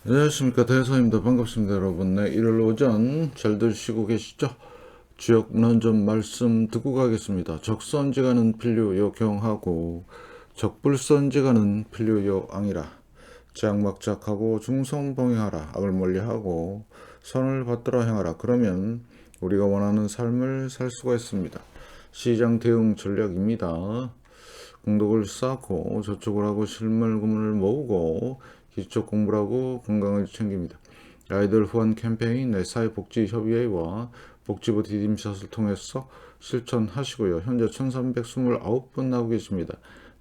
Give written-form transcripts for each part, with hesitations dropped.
안녕하십니까, 대서입니다. 반갑습니다, 여러분. 네, 일요일 오전 잘들 쉬고 계시죠? 주역 문헌좀 말씀 듣고 가겠습니다. 적선지가는 필요요 경하고 적불선지가는 필요요 앙이라. 제약막작하고 중성봉행하라. 악을 멀리하고 선을 받들어 행하라. 그러면 우리가 원하는 삶을 살 수가 있습니다. 시장 대응 전략입니다. 공덕을 쌓고 저축을 하고 실물 금을 모으고 기초 공부를 하고 건강을 챙깁니다. 아이들 후원 캠페인 내 사회복지협의회와 복지부 디딤샷을 통해서 실천하시고요. 현재 1329분 하고 계십니다.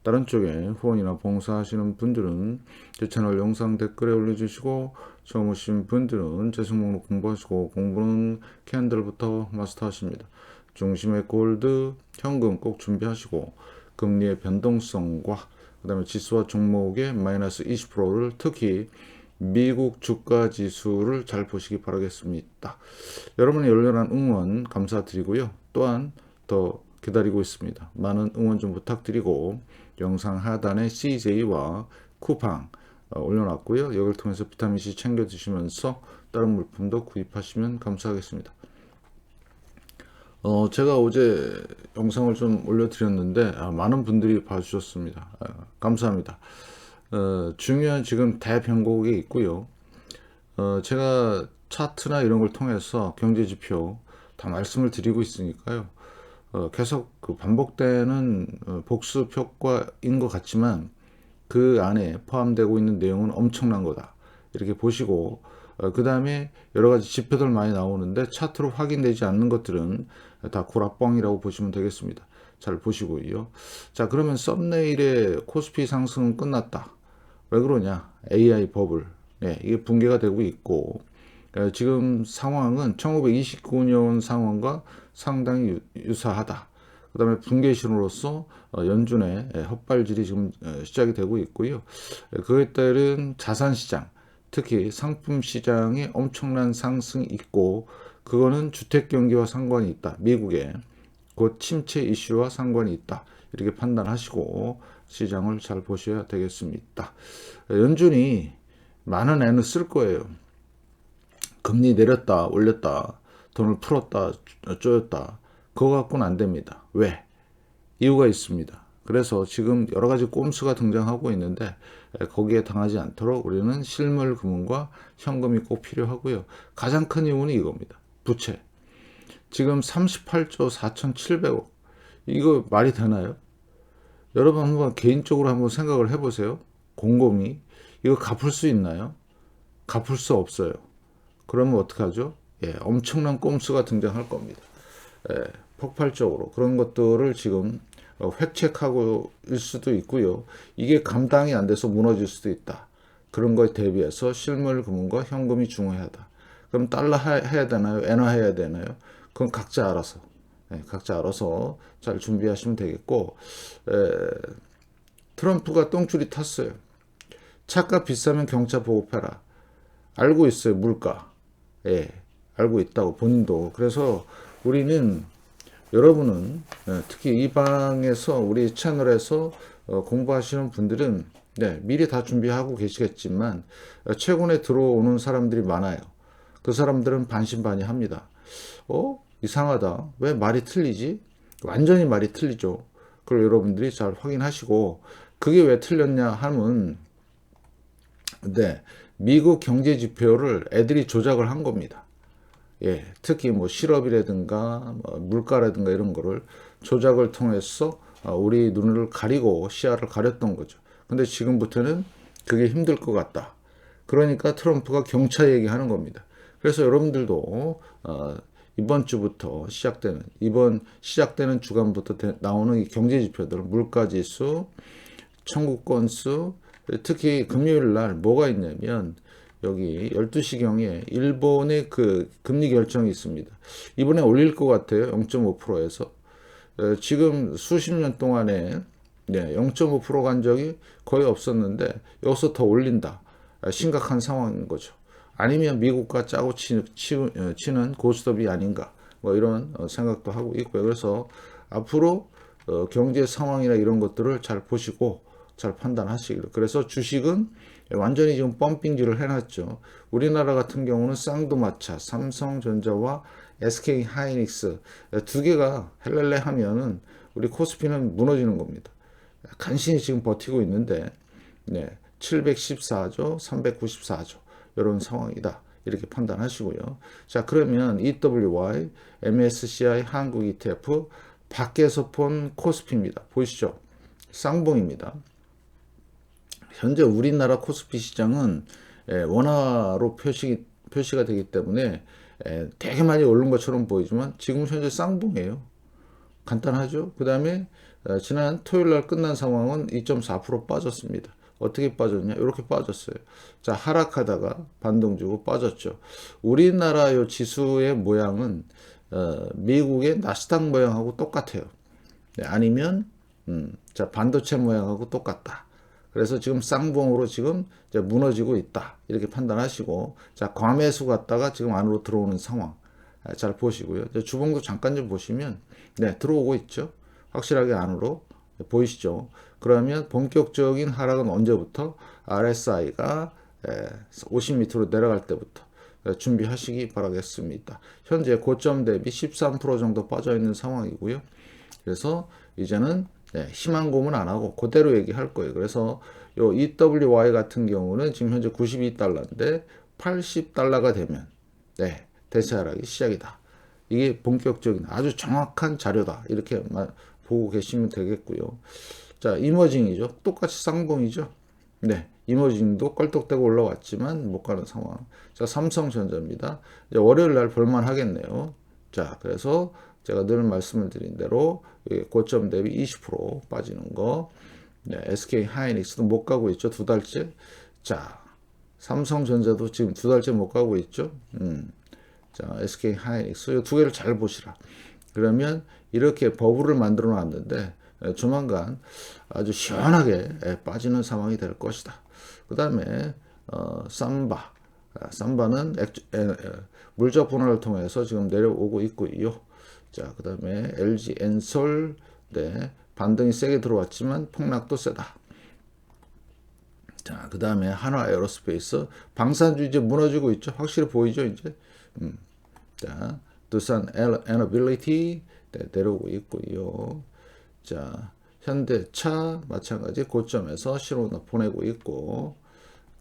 다른 쪽에 후원이나 봉사하시는 분들은 제 채널 영상 댓글에 올려주시고 처음 오신 분들은 재생 목록 공부하시고 공부는 캔들부터 마스터하십니다. 중심의 골드, 현금 꼭 준비하시고 금리의 변동성과 그 다음에 지수와 종목의 마이너스 20%를 특히 미국 주가 지수를 잘 보시기 바라겠습니다. 여러분의 열렬한 응원 감사드리고요. 또한 더 기다리고 있습니다. 많은 응원 좀 부탁드리고 영상 하단에 CJ와 쿠팡 올려놨고요. 여기를 통해서 비타민C 챙겨 드시면서 다른 물품도 구입하시면 감사하겠습니다. 제가 어제 영상을 좀 올려드렸는데 많은 분들이 봐주셨습니다. 감사합니다. 중요한 지금 대변곡에 있고요. 제가 차트나 이런 걸 통해서 경제지표 다 말씀을 드리고 있으니까요. 계속 그 반복되는 복습 효과인 것 같지만 그 안에 포함되고 있는 내용은 엄청난 거다. 이렇게 보시고 그 다음에 여러 가지 지표들 많이 나오는데 차트로 확인되지 않는 것들은 다 구라뻥이라고 보시면 되겠습니다. 잘 보시고요. 자, 그러면 썸네일의 코스피 상승은 끝났다. 왜 그러냐? AI 버블. 네, 이게 붕괴가 되고 있고 지금 상황은 1929년 상황과 상당히 유사하다. 그 다음에 붕괴 신호로서 연준의 헛발질이 지금 시작이 되고 있고요. 그에 따른 자산시장, 특히 상품시장에 엄청난 상승이 있고 그거는 주택경기와 상관이 있다. 미국의 곧 침체 이슈와 상관이 있다. 이렇게 판단하시고 시장을 잘 보셔야 되겠습니다. 연준이 많은 애는 쓸 거예요. 금리 내렸다 올렸다 돈을 풀었다 쪼였다 그거 갖고는 안 됩니다. 왜? 이유가 있습니다. 그래서 지금 여러 가지 꼼수가 등장하고 있는데 거기에 당하지 않도록 우리는 실물 금융과 현금이 꼭 필요하고요. 가장 큰 이유는 이겁니다. 부채. 지금 38조 4,700억. 이거 말이 되나요? 여러분 한번 개인적으로 한번 생각을 해보세요. 곰곰이. 이거 갚을 수 있나요? 갚을 수 없어요. 그러면 어떡하죠? 엄청난 꼼수가 등장할 겁니다. 폭발적으로 그런 것들을 지금 획책하고 일 수도 있고요. 이게 감당이 안 돼서 무너질 수도 있다. 그런 거에 대비해서 실물 금융과 현금이 중요하다. 그럼 달러 해야 되나요? 엔화 해야 되나요? 그건 각자 알아서 각자 알아서 잘 준비하시면 되겠고 트럼프가 똥줄이 탔어요. 차값 비싸면 경차 보급해라. 알고 있어요. 물가. 알고 있다고 본인도. 그래서 우리는 여러분은 특히 이 방에서 우리 채널에서 공부하시는 분들은 미리 다 준비하고 계시겠지만 최근에 들어오는 사람들이 많아요. 그 사람들은 반신반의합니다. 이상하다. 왜 말이 틀리지? 완전히 말이 틀리죠. 그걸 여러분들이 잘 확인하시고 그게 왜 틀렸냐 하면 미국 경제 지표를 애들이 조작을 한 겁니다. 특히 뭐 실업이라든가 물가라든가 이런 거를 조작을 통해서 우리 눈을 가리고 시야를 가렸던 거죠. 근데 지금부터는 그게 힘들 것 같다. 그러니까 트럼프가 경차 얘기하는 겁니다. 그래서 여러분들도 이번 주부터 이번 시작되는 주간부터 나오는 이 경제 지표들, 물가지수, 청구 건수, 특히 금요일 날 뭐가 있냐면 여기 12시경에 일본의 그 금리 결정이 있습니다. 이번에 올릴 것 같아요. 0.5%에서. 지금 수십 년 동안에 0.5% 간 적이 거의 없었는데 여기서 더 올린다. 심각한 상황인 거죠. 아니면 미국과 짜고 치는 고스톱이 아닌가. 뭐 이런 생각도 하고 있고요. 그래서 앞으로 경제 상황이나 이런 것들을 잘 보시고 잘 판단하시기로. 그래서 주식은 완전히 지금 펌핑질을 해놨죠. 우리나라 같은 경우는 쌍두마차, 삼성전자와 SK 하이닉스 두 개가 헬렐레 하면은 우리 코스피는 무너지는 겁니다. 간신히 지금 버티고 있는데, 네, 714조, 394조 이런 상황이다. 이렇게 판단하시고요. 자, 그러면 EWY, MSCI 한국 ETF 밖에서 본 코스피입니다. 보이시죠? 쌍봉입니다. 현재 우리나라 코스피 시장은 원화로 표시가 되기 때문에 되게 많이 오른 것처럼 보이지만 지금 현재 쌍봉이에요. 간단하죠? 그 다음에 지난 토요일 날 끝난 상황은 2.4% 빠졌습니다. 어떻게 빠졌냐? 이렇게 빠졌어요. 자, 하락하다가 반등 주고 빠졌죠. 우리나라 요 지수의 모양은 미국의 나스닥 모양하고 똑같아요. 네, 아니면 자, 반도체 모양하고 똑같다. 그래서 지금 쌍봉으로 지금 이제 무너지고 있다. 이렇게 판단하시고, 자, 과매수 갔다가 지금 안으로 들어오는 상황. 잘 보시고요. 주봉도 잠깐 좀 보시면, 네, 들어오고 있죠. 확실하게 안으로 보이시죠. 그러면 본격적인 하락은 언제부터? RSI가 50 밑으로 내려갈 때부터 준비하시기 바라겠습니다. 현재 고점 대비 13% 정도 빠져 있는 상황이고요. 그래서 이제는 심한 고문 안 하고 그대로 얘기할 거예요. 그래서 요 EWY 같은 경우는 지금 현재 92달러인데 80달러가 되면 대세 하락이 시작이다. 이게 본격적인 아주 정확한 자료다. 이렇게 보고 계시면 되겠고요. 자, 이머징이죠. 똑같이 쌍봉이죠. 네, 이머징도 껄떡대고 올라왔지만 못 가는 상황. 자, 삼성전자입니다. 이제 월요일 날 볼만 하겠네요. 자, 그래서 제가 늘 말씀을 드린 대로 고점 대비 20% 빠지는 거. 네, SK 하이닉스도 못 가고 있죠. 두 달째. 자, 삼성전자도 지금 두 달째 못 가고 있죠. 자, SK 하이닉스 이 두 개를 잘 보시라. 그러면 이렇게 버블을 만들어 놨는데 조만간 아주 시원하게 빠지는 상황이 될 것이다. 그 다음에 삼바는 물적 분할을 통해서 지금 내려오고 있고요. 자, 그 다음에 LG 엔솔, 네, 반등이 세게 들어왔지만 폭락도 세다. 자, 그 다음에 한화 에어로스페이스, 방산주 이제 무너지고 있죠. 확실히 보이죠, 이제. 자, 두산 에너빌리티, 네, 내려오고 있고요. 자, 현대차 마찬가지 고점에서 신호를 보내고 있고,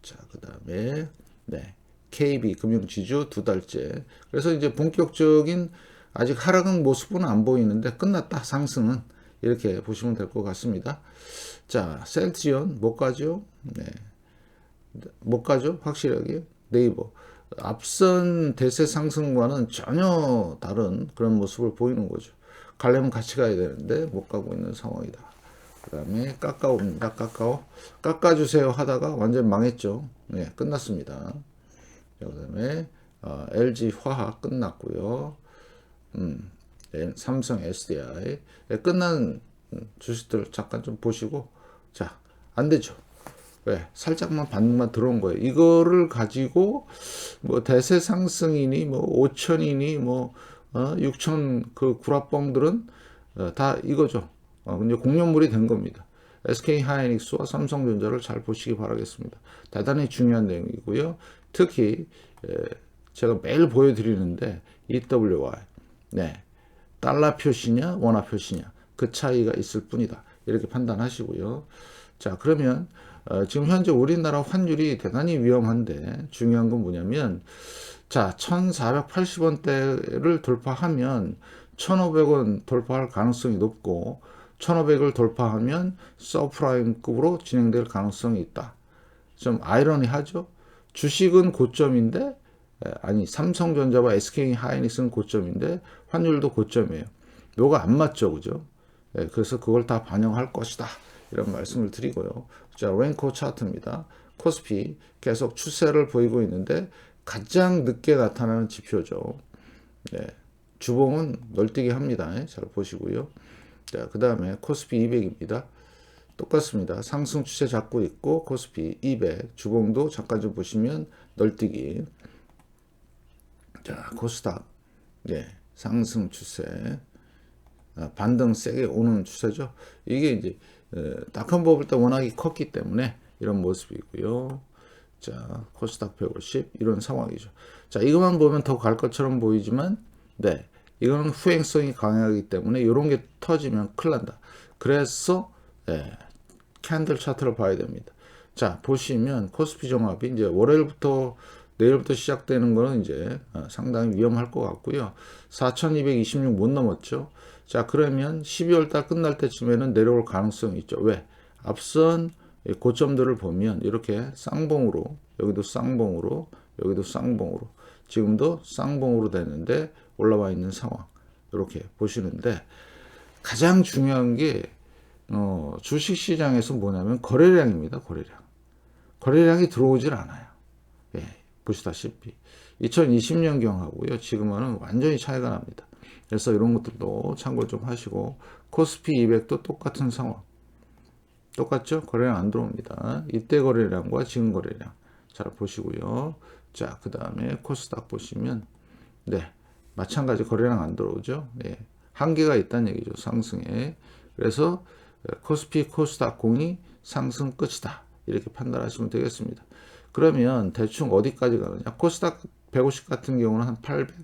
자, 그 다음에 네, KB 금융지주 두 달째. 그래서 이제 본격적인 아직 하락은 모습은 안 보이는데 끝났다 상승은 이렇게 보시면 될 것 같습니다. 자, 셀트리온 못 가죠? 네, 못 가죠? 확실하게 네이버. 앞선 대세 상승과는 전혀 다른 그런 모습을 보이는 거죠. 가려면 같이 가야 되는데 못 가고 있는 상황이다. 그 다음에 까까오입니다. 까까오. 깎아주세요 하다가 완전 망했죠. 네, 끝났습니다. 그 다음에 LG 화학 끝났고요. 삼성 SDI. 끝난 주식들 잠깐 좀 보시고, 자, 안 되죠. 왜? 살짝만 반등만 들어온 거예요. 이거를 가지고 뭐 대세 상승이니 뭐 5천이니 뭐 6천 그 구라뻥들은 다 이거죠. 근데 공룡물이 된 겁니다. SK 하이닉스와 삼성전자를 잘 보시기 바라겠습니다. 대단히 중요한 내용이고요. 특히 제가 매일 보여드리는데 EWY, 네, 달러 표시냐 원화 표시냐 그 차이가 있을 뿐이다. 이렇게 판단하시고요. 자, 그러면 지금 현재 우리나라 환율이 대단히 위험한데 중요한 건 뭐냐면, 자, 1480원대를 돌파하면 1500원 돌파할 가능성이 높고 1500을 돌파하면 서프라임급으로 진행될 가능성이 있다. 좀 아이러니하죠? 주식은 고점인데 아니 삼성전자와 SK 하이닉스는 고점인데 환율도 고점이에요. 요거 안 맞죠, 그죠? 그래서 그걸 다 반영할 것이다. 이런 말씀을 드리고요. 자, 랭코 차트입니다. 코스피 계속 추세를 보이고 있는데 가장 늦게 나타나는 지표죠. 네, 주봉은 널뛰기 합니다. 잘 보시고요. 자, 그 다음에 코스피 200입니다. 똑같습니다. 상승 추세 잡고 있고 코스피 200 주봉도 잠깐 좀 보시면 널뛰기. 자, 코스닥 네, 상승 추세 반등 세게 오는 추세죠. 이게 이제 딱한 뽑을 때 워낙에 컸기 때문에 이런 모습이고요. 자, 코스닥 150 이런 상황이죠. 자, 이것만 보면 더 갈 것처럼 보이지만 네, 이거는 후행성이 강하기 때문에 이런 게 터지면 큰일 난다. 그래서 캔들 차트를 봐야 됩니다. 자, 보시면 코스피 종합이 이제 월요일부터 내일부터 시작되는 거는 이제 상당히 위험할 것 같고요. 4226 못 넘었죠. 자, 그러면 12월 달 끝날 때쯤에는 내려올 가능성이 있죠. 왜? 앞선 고점들을 보면 이렇게 쌍봉으로, 여기도 쌍봉으로, 여기도 쌍봉으로, 지금도 쌍봉으로 되는데 올라와 있는 상황. 이렇게 보시는데 가장 중요한 게 주식시장에서 뭐냐면 거래량입니다. 거래량이 들어오질 않아요. 예, 보시다시피 2020년경하고요. 지금은 완전히 차이가 납니다. 그래서 이런 것들도 참고 좀 하시고 코스피 200도 똑같은 상황. 똑같죠? 거래량 안 들어옵니다. 이때 거래량과 지금 거래량 잘 보시고요. 자, 그 다음에 코스닥 보시면 네, 마찬가지 거래량 안 들어오죠. 예, 한계가 있다는 얘기죠. 상승에. 그래서 코스피 코스닥 공이 상승 끝이다. 이렇게 판단하시면 되겠습니다. 그러면 대충 어디까지 가느냐? 코스닥 150 같은 경우는 한 800.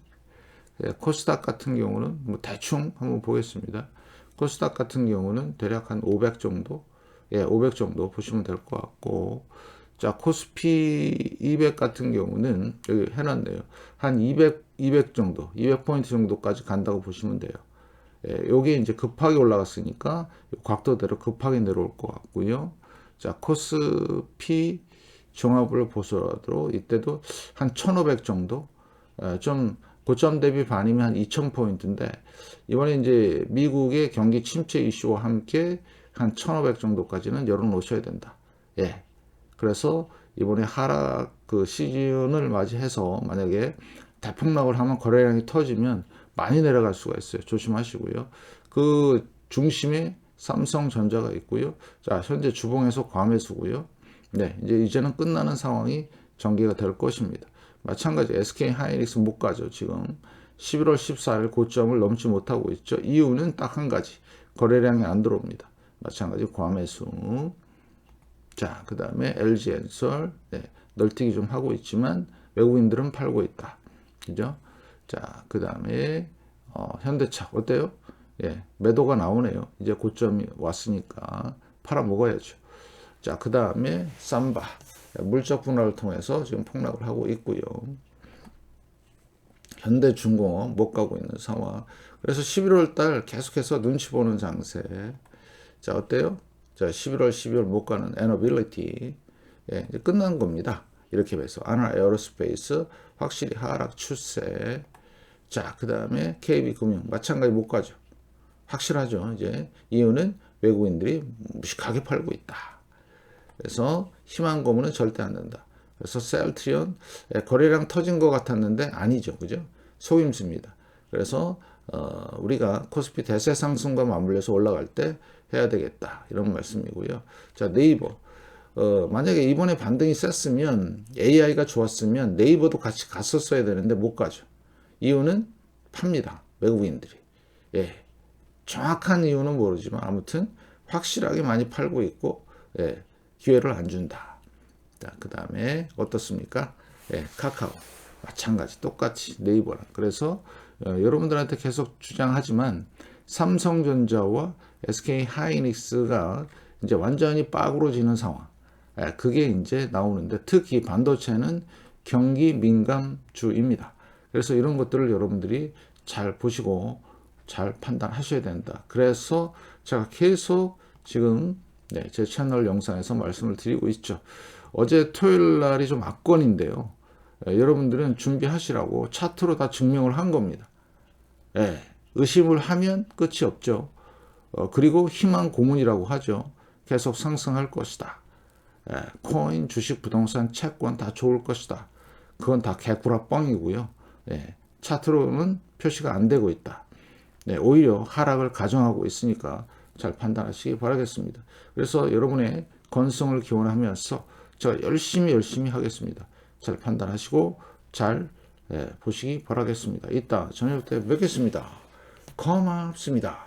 코스닥 같은 경우는 뭐 대충 한번 보겠습니다. 코스닥 같은 경우는 대략 한 500 정도. 500 정도 보시면 될 것 같고. 자, 코스피 200 같은 경우는 여기 해놨네요. 한 200 정도, 200포인트 정도까지 간다고 보시면 돼요. 요게 이제 급하게 올라갔으니까 각도대로 급하게 내려올 것 같고요. 자, 코스피 종합을 보더라도 이때도 한 1500 정도, 좀 고점 대비 반이면 한 2000포인트인데 이번에 이제 미국의 경기 침체 이슈와 함께 한 1500 정도까지는 열어놓으셔야 된다. 예. 그래서 이번에 하락 그 시즌을 맞이해서 만약에 대폭락을 하면 거래량이 터지면 많이 내려갈 수가 있어요. 조심하시고요. 그 중심에 삼성전자가 있고요. 자, 현재 주봉에서 과매수고요. 네, 이제는 끝나는 상황이 전개가 될 것입니다. 마찬가지 SK 하이닉스 못 가죠. 지금 11월 14일 고점을 넘지 못하고 있죠. 이유는 딱 한 가지. 거래량이 안 들어옵니다. 마찬가지 과매수. 자, 그 다음에 LG엔솔 널뛰기 좀 하고 있지만 외국인들은 팔고 있다. 그죠? 자, 그 다음에 현대차 어때요? 예, 매도가 나오네요. 이제 고점이 왔으니까 팔아 먹어야죠. 자, 그 다음에 삼바 물적 분할을 통해서 지금 폭락을 하고 있고요. 현대중공업 못 가고 있는 상황. 그래서 11월 달 계속해서 눈치 보는 장세. 자, 어때요? 자, 11월, 12월 못 가는 에너빌리티. 예, 이제 끝난 겁니다. 이렇게 해서 아나 에어로스페이스 확실히 하락 추세. 자, 그 다음에 KB금융 마찬가지 못 가죠. 확실하죠. 이제 이유는 외국인들이 무식하게 팔고 있다. 그래서 희망 고문은 절대 안 된다. 그래서 셀트리온 거래량 터진 것 같았는데 아니죠. 그죠? 속임수입니다. 그래서 우리가 코스피 대세 상승과 맞물려서 올라갈 때 해야 되겠다. 이런 말씀이고요. 자, 네이버. 만약에 이번에 반등이 셌으면 AI가 좋았으면 네이버도 같이 갔었어야 되는데 못 가죠. 이유는 팝니다. 외국인들이. 예. 정확한 이유는 모르지만 아무튼 확실하게 많이 팔고 있고 예. 기회를 안 준다. 자, 그 다음에 어떻습니까? 예. 카카오. 마찬가지. 똑같이 네이버랑. 그래서 여러분들한테 계속 주장하지만 삼성전자와 SK 하이닉스가 이제 완전히 빠그러지는 상황. 그게 이제 나오는데 특히 반도체는 경기 민감주입니다. 그래서 이런 것들을 여러분들이 잘 보시고 잘 판단하셔야 된다. 그래서 제가 계속 지금 제 채널 영상에서 말씀을 드리고 있죠. 어제 토요일 날이 좀 압권인데요. 여러분들은 준비하시라고 차트로 다 증명을 한 겁니다. 의심을 하면 끝이 없죠. 그리고 희망 고문이라고 하죠. 계속 상승할 것이다. 코인, 주식, 부동산, 채권 다 좋을 것이다. 그건 다 개구라 뻥이고요. 차트로는 표시가 안 되고 있다. 오히려 하락을 가정하고 있으니까 잘 판단하시기 바라겠습니다. 그래서 여러분의 건성을 기원하면서 제가 열심히 하겠습니다. 잘 판단하시고 잘 보시기 바라겠습니다. 이따 저녁 때 뵙겠습니다. 고맙습니다.